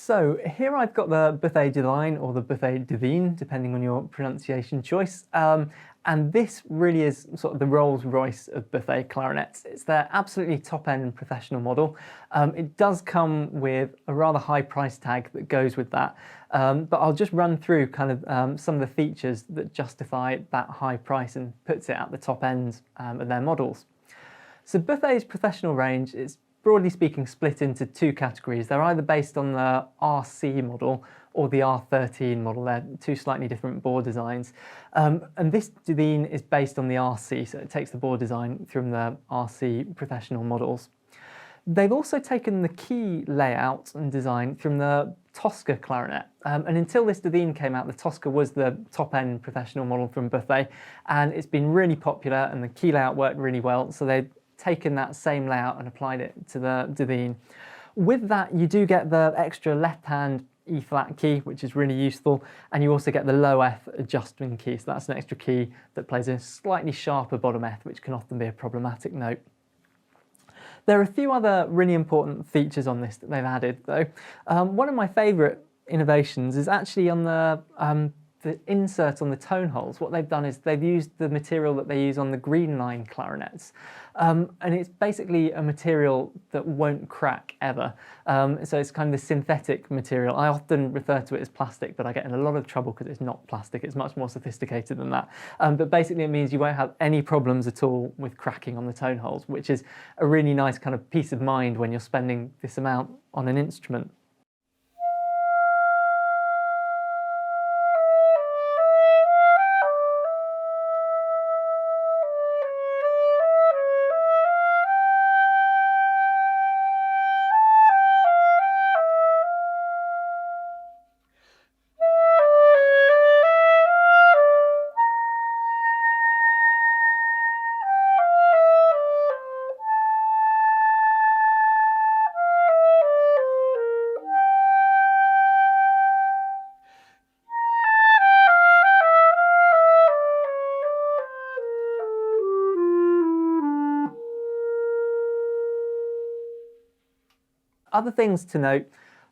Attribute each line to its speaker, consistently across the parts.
Speaker 1: So here I've got the Buffet Greenline or the Buffet Divine, depending on your pronunciation choice. And this really is sort of the Rolls-Royce of Buffet clarinets. It's their absolutely top-end professional model. It does come with a rather high price tag that goes with that. But I'll just run through kind of some of the features that justify that high price and puts it at the top end of their models. So Buffet's professional range is, broadly speaking, split into two categories. They're either based on the RC model or the R13 model. They're two slightly different board designs. And this Divine is based on the RC, so it takes the board design from the RC professional models. They've also taken the key layout and design from the Tosca clarinet. And until this Divine came out, the Tosca was the top-end professional model from Buffet, and it's been really popular and the key layout worked really well, so they've taken that same layout and applied it to the Divine. With that, you do get the extra left-hand E-flat key, which is really useful, and you also get the low F adjustment key, so that's an extra key that plays a slightly sharper bottom F, which can often be a problematic note. There are a few other really important features on this that they've added, though. One of my favourite innovations is actually on the insert on the tone holes. What they've done is they've used the material that they use on the Greenline clarinets. And it's basically a material that won't crack ever. So it's kind of the synthetic material. I often refer to it as plastic, but I get in a lot of trouble because it's not plastic. It's much more sophisticated than that. But basically it means you won't have any problems at all with cracking on the tone holes, which is a really nice kind of peace of mind when you're spending this amount on an instrument. Other things to note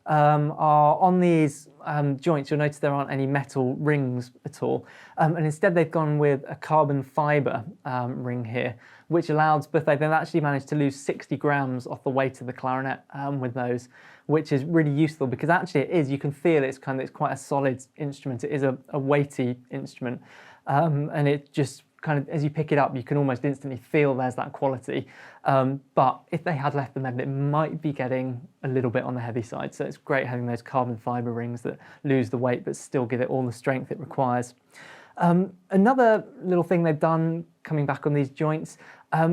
Speaker 1: are on these joints, you'll notice there aren't any metal rings at all. And instead they've gone with a carbon fibre ring here, which allows Buffet, they've actually managed to lose 60 grams off the weight of the clarinet with those, which is really useful because actually it is, you can feel it's quite a solid instrument. It is a weighty instrument. And it just kind of, as you pick it up, you can almost instantly feel there's that quality. But if they had left the metal, it might be getting a little bit on the heavy side. So it's great having those carbon fibre rings that lose the weight but still give it all the strength it requires. Another little thing they've done coming back on these joints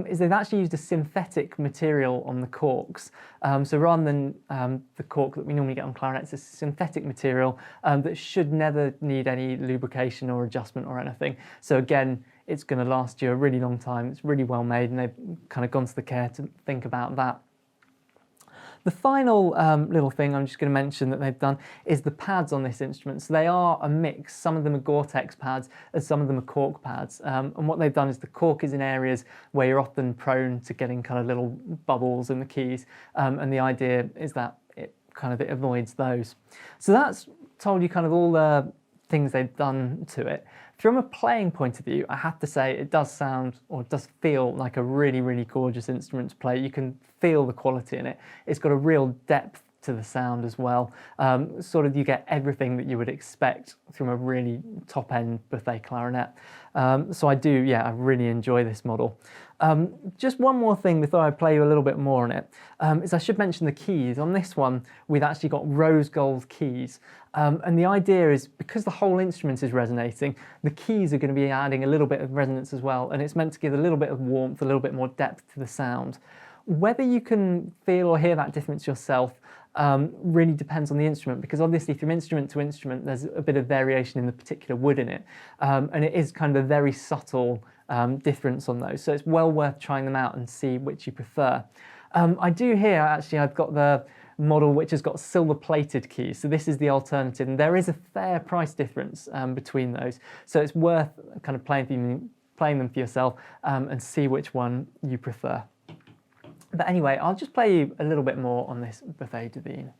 Speaker 1: is they've actually used a synthetic material on the corks. So rather than the cork that we normally get on clarinets, it's a synthetic material that should never need any lubrication or adjustment or anything. So again, it's going to last you a really long time. It's really well made, and they've kind of gone to the care to think about that. The final little thing I'm just going to mention that they've done is the pads on this instrument. So they are a mix. Some of them are Gore-Tex pads and some of them are cork pads. And what they've done is the cork is in areas where you're often prone to getting kind of little bubbles in the keys. And the idea is that it avoids those. So that's told you kind of all the things they've done to it. From a playing point of view, I have to say it does sound, or it does feel like a really, really gorgeous instrument to play. You can feel the quality in it. It's got a real depth to the sound as well. Sort of you get everything that you would expect from a really top-end Buffet clarinet. So I really enjoy this model. Just one more thing before I play you a little bit more on it, is I should mention the keys. On this one, we've actually got rose gold keys. And the idea is, because the whole instrument is resonating, the keys are going to be adding a little bit of resonance as well, and it's meant to give a little bit of warmth, a little bit more depth to the sound. Whether you can feel or hear that difference yourself really depends on the instrument, because obviously from instrument to instrument there's a bit of variation in the particular wood in it, and it is kind of a very subtle difference on those, so it's well worth trying them out and see which you prefer. I do here, actually, I've got the model which has got silver plated keys, so this is the alternative, and there is a fair price difference between those, so it's worth kind of playing them for yourself and see which one you prefer. But anyway, I'll just play you a little bit more on this Buffet Divine.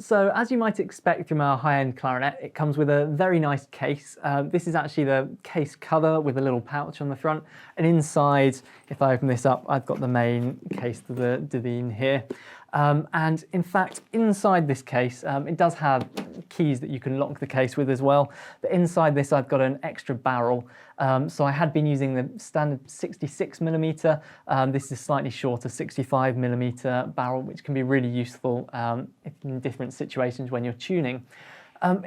Speaker 1: So as you might expect from our high-end clarinet, it comes with a very nice case. This is actually the case cover with a little pouch on the front, and inside, if I open this up, I've got the main case to the Divine here. And in fact, inside this case, it does have keys that you can lock the case with as well. But inside this, I've got an extra barrel. So I had been using the standard 66mm. This is slightly shorter 65mm barrel, which can be really useful in different situations when you're tuning.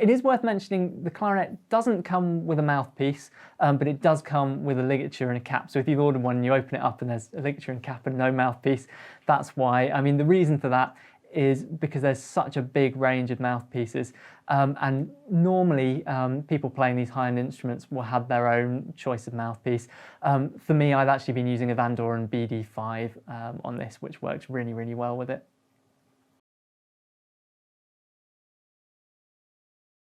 Speaker 1: It is worth mentioning the clarinet doesn't come with a mouthpiece, but it does come with a ligature and a cap. So if you've ordered one and you open it up and there's a ligature and cap and no mouthpiece, that's why. I mean, the reason for that is because there's such a big range of mouthpieces, and normally people playing these high-end instruments will have their own choice of mouthpiece. For me, I've actually been using a Van Doren BD5 on this, which works really, really well with it.